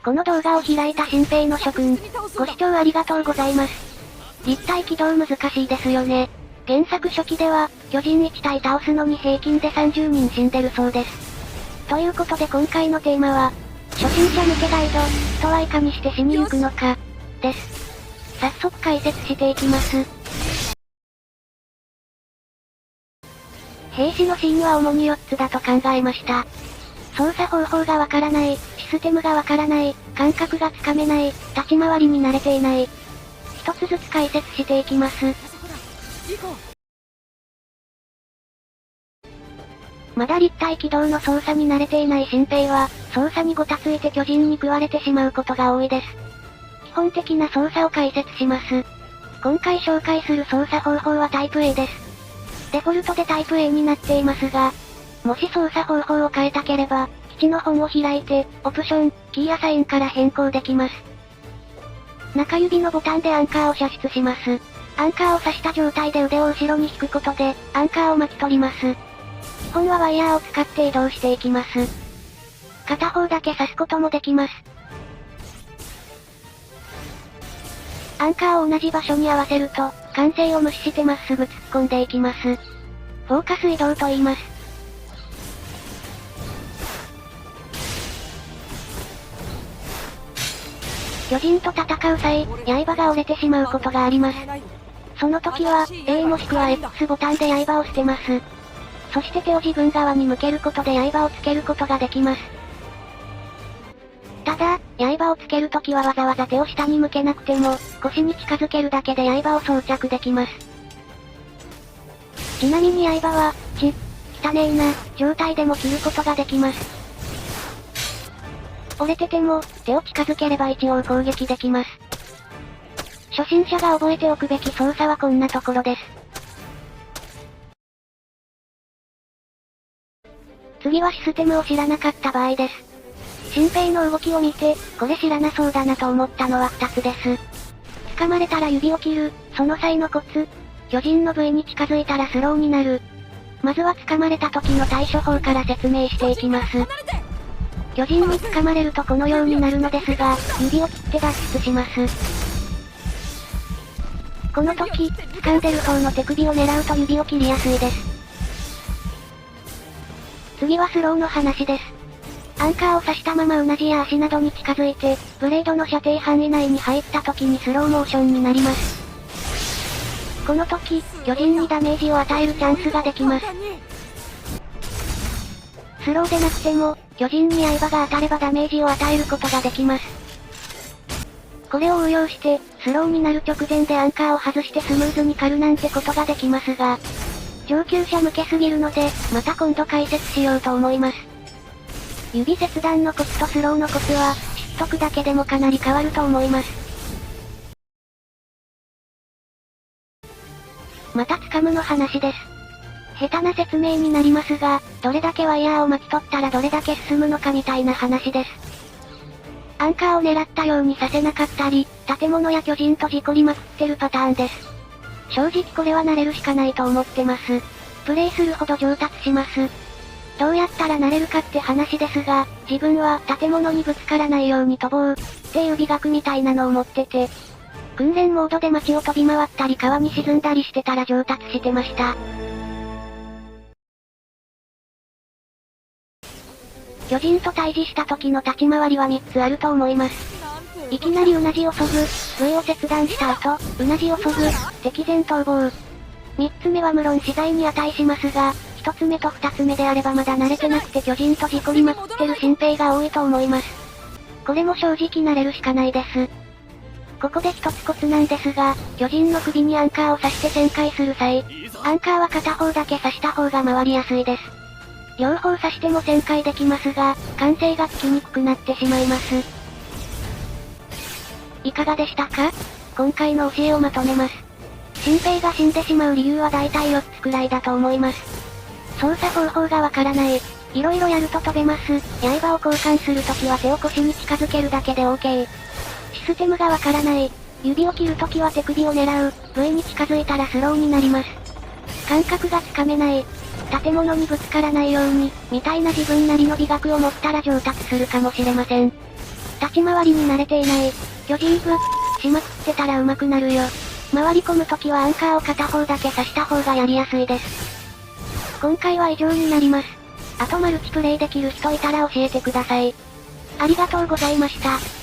この動画を開いた新兵の諸君、ご視聴ありがとうございます。立体起動難しいですよね。原作初期では、巨人1体倒すのに平均で30人死んでるそうです。ということで今回のテーマは、初心者向けガイド、人はいかにして死にゆくのか、です。早速解説していきます。兵士の死因は主に4つだと考えました。操作方法がわからない、システムがわからない、感覚がつかめない、立ち回りに慣れていない。一つずつ解説していきます。まだ立体起動の操作に慣れていない新兵は、操作にごたついて巨人に食われてしまうことが多いです。基本的な操作を解説します。今回紹介する操作方法はタイプ A です。デフォルトでタイプ A になっていますが、もし操作方法を変えたければ、基地の本を開いて、オプション、キーアサインから変更できます。中指のボタンでアンカーを射出します。アンカーを刺した状態で腕を後ろに引くことで、アンカーを巻き取ります。基本はワイヤーを使って移動していきます。片方だけ刺すこともできます。アンカーを同じ場所に合わせると、慣性を無視してまっすぐ突っ込んでいきます。フォーカス移動と言います。巨人と戦う際、刃が折れてしまうことがあります。その時は、A もしくは X ボタンで刃を捨てます。そして手を自分側に向けることで刃をつけることができます。ただ、刃をつけるときはわざわざ手を下に向けなくても、腰に近づけるだけで刃を装着できます。ちなみに刃は、汚ねえな、状態でも切ることができます。折れてても、手を近づければ一応攻撃できます。初心者が覚えておくべき操作はこんなところです。次はシステムを知らなかった場合です。新兵の動きを見て、これ知らなそうだなと思ったのは2つです。掴まれたら指を切る、その際のコツ。巨人の部位に近づいたらスローになる。まずは掴まれた時の対処法から説明していきます。巨人に掴まれるとこのようになるのですが、指を切って脱出します。この時、掴んでる方の手首を狙うと指を切りやすいです。次はスローの話です。アンカーを刺したままうなじや足などに近づいて、ブレードの射程範囲内に入った時にスローモーションになります。この時、巨人にダメージを与えるチャンスができます。スローでなくても、巨人に刃が当たればダメージを与えることができます。これを応用して、スローになる直前でアンカーを外してスムーズに狩るなんてことができますが、上級者向けすぎるので、また今度解説しようと思います。指切断のコツとスローのコツは、知っとくだけでもかなり変わると思います。また掴むの話です。下手な説明になりますが、どれだけワイヤーを巻き取ったらどれだけ進むのかみたいな話です。アンカーを狙ったようにさせなかったり、建物や巨人と事故りまくってるパターンです。正直これは慣れるしかないと思ってます。プレイするほど上達します。どうやったら慣れるかって話ですが、自分は建物にぶつからないように飛ぼうっていう美学みたいなのを持ってて、訓練モードで街を飛び回ったり川に沈んだりしてたら上達してました。巨人と対峙した時の立ち回りは3つあると思います。いきなりうなじを削ぐ、部位を切断した後、うなじを削ぐ、敵前逃亡。3つ目は無論資材に値しますが、1つ目と2つ目であればまだ慣れてなくて巨人と事故りまくってる新兵が多いと思います。これも正直慣れるしかないです。ここで一つコツなんですが、巨人の首にアンカーを刺して旋回する際、アンカーは片方だけ刺した方が回りやすいです。両方刺しても旋回できますが、慣性がつきにくくなってしまいます。いかがでしたか？今回の教えをまとめます。新兵が死んでしまう理由は大体4つくらいだと思います。操作方法がわからない。いろいろやると飛べます。刃を交換するときは手を腰に近づけるだけで OK。システムがわからない。指を切るときは手首を狙う。部位に近づいたらスローになります。感覚がつかめない。建物にぶつからないように、みたいな自分なりの美学を持ったら上達するかもしれません。立ち回りに慣れていない。巨人部、しまくってたら上手くなるよ。回り込むときはアンカーを片方だけ刺した方がやりやすいです。今回は以上になります。あとマルチプレイできる人いたら教えてください。ありがとうございました。